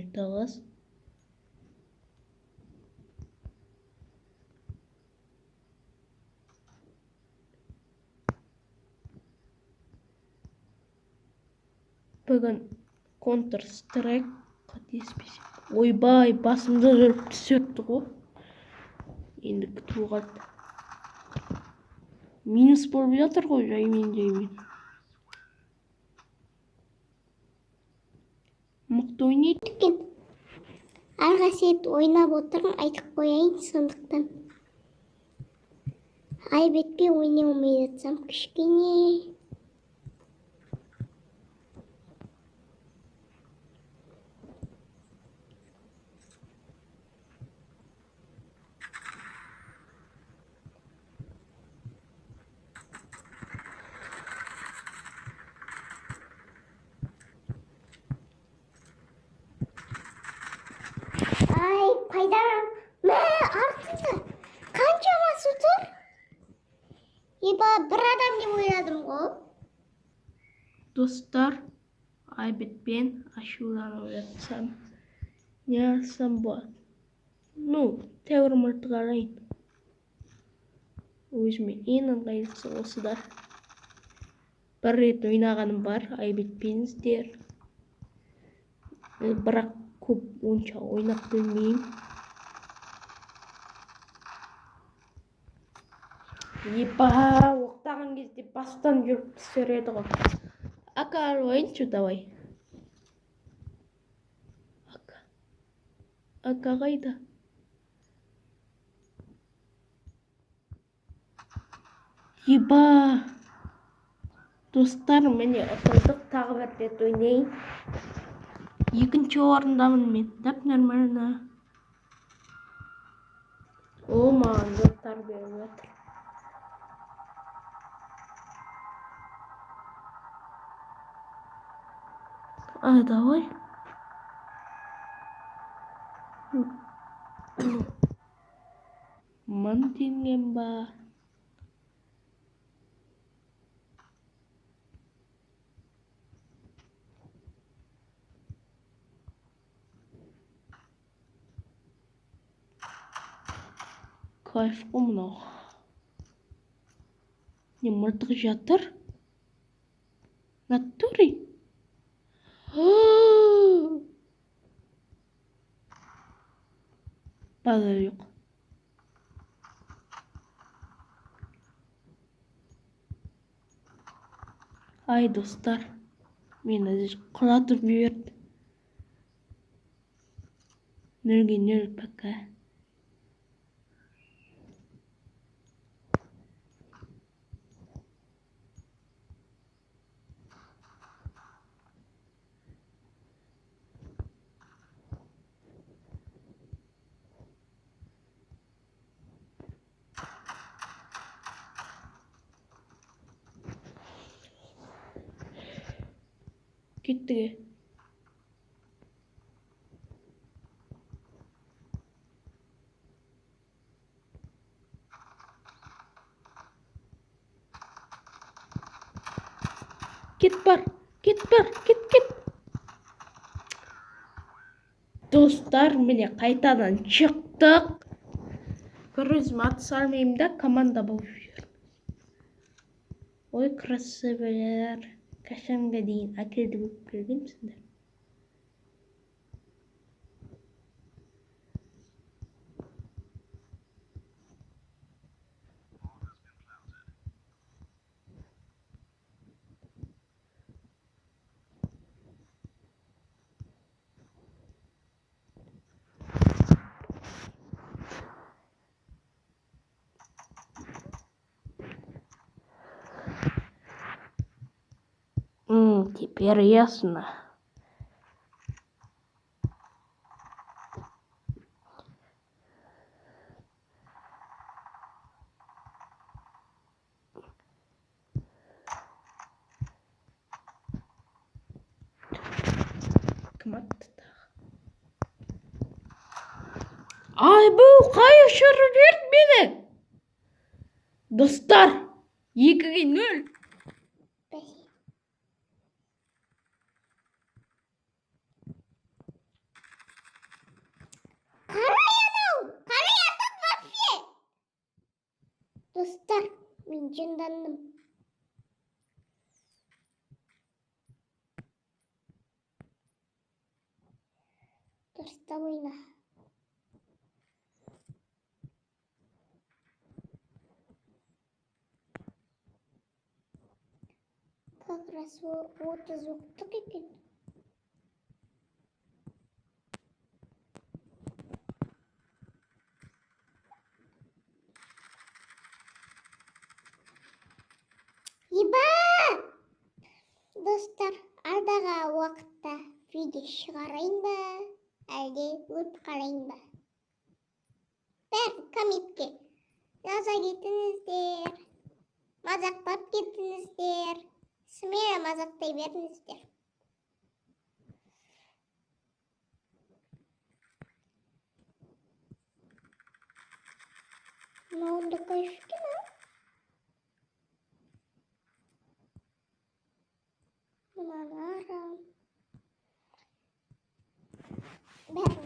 ыртабыз. Бүгін Counter Strike қатеспесем. Ойбай, басымда жүріп түсетті ғой. Енді күту қалды. Минус болып жатыр ғой, жаймен. Мықты ойнайды. Арғасет ойнап отырмын, айтып қояйын сондықтан. Айбетпен ойнай алмай жатсам кішкене. Ай, пайдам. Мә, артында. Қаншама су тұр? Еба, бір адам деп ойладым ғой. Достар, Айбетпен ашуланып жатсам, не алсам болады? Тәуір мылтық алайын. Өзіме ең ыңғайлысы осы да. Бір рет ойнағаным бар, Айбетпеніздер. Бірақ көп онша ойнап білмеймін. Еба, оқтаған кезде бастан жүріп түсіреді ғой. Ака алайыншы, давай. Ака қайда? Еба. Достар, міне ұтылдық, тағы бір рет ойнайын. Екінші орындамын мен. Дәп нормально. О, маған достар беріп жатыр. Давай. Мың теңгем бар. Кайф қой мынау. Не мылтық жатыр? Натури? Базар жоқ. Ай, достар, мені құлатып жіберді. Нөлге нөл пока. Кеттіге. Кет бар. Достар, міне қайтадан шықтық. Бір өзім аты салмаймын да, команда болып жүр. Ой, красивелер. Қашанға дейін әкелді болып келгенсіңдер. Теперь ясно. Ай, бұл қай ұшырып жіберді мені? Достар, 2-0. Достар, мен жындандым. Дұрыстап ойна. Как раз 30 уқтық екен. Еба! Достар, алдағы уақытта видео шығарайын ба, әлде өліп қалайын ба? Бәрі комментке жаза кетіңіздер, мазақтап кетіңіздер, смело мазақтай беріңіздер. Мынауында кайф екен, а? Мыналарым. Бәрін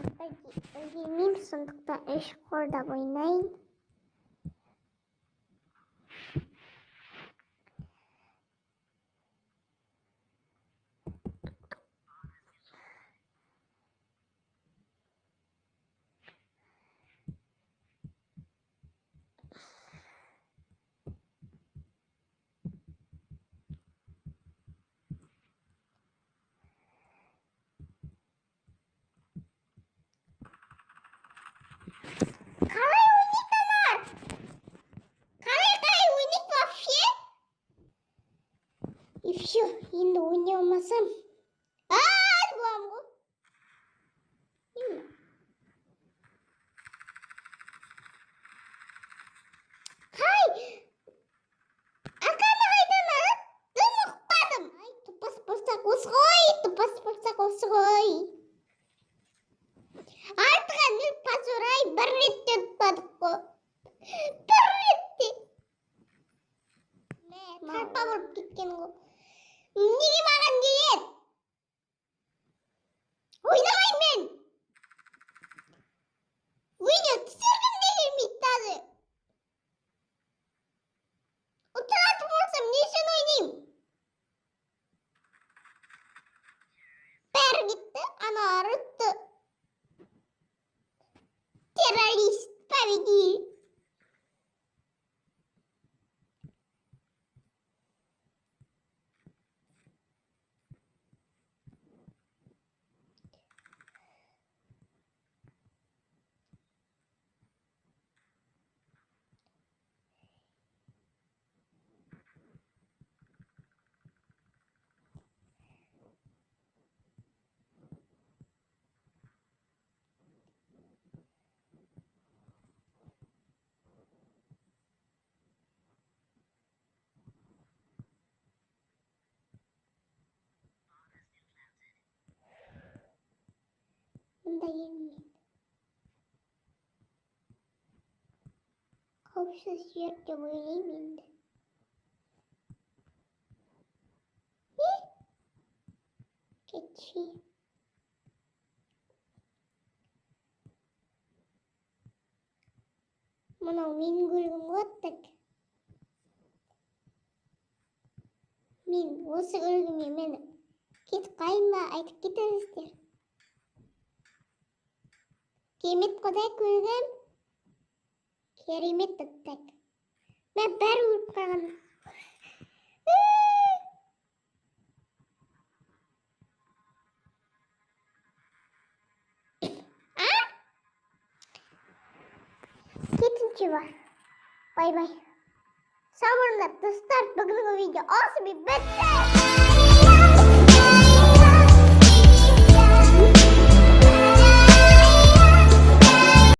білмеймін, сондықтан үш қордап ойнайын. Қалай ойнайтындар? Қалай ойнайды вообще? И все, енді ойнай алмасам. Боламын ғой. Қай? Ақаны қайдан? Дым ұқпадым. Топас болсақ осы ғой. Артыған ел пазурай бір ретте ұтпадық қой. Бір ретте. Тарпа болып кеткен ғой. Неге маған келеді? Ойнамайын мен. Видео түсіргім де келмейді тазы. Отыратын болсам не үшін ойнайым? Бәрі кетті, аналар ұтты. Террорист, победил. Мұнда емейді. Қауіпсіз жер деп ойлаймын енді. Кетші. Мынау менің көлігім ғой. Мен осы көлігіме мініп кетіп қайын ба, айтып кетіңіздер. Керемет құдай көлігім. Керемет тұттак. Мен бәрі өліп қалған. Кетінші бар. Бай-бай. Сау болыңдар достар, бүгінгі видео осы бітті.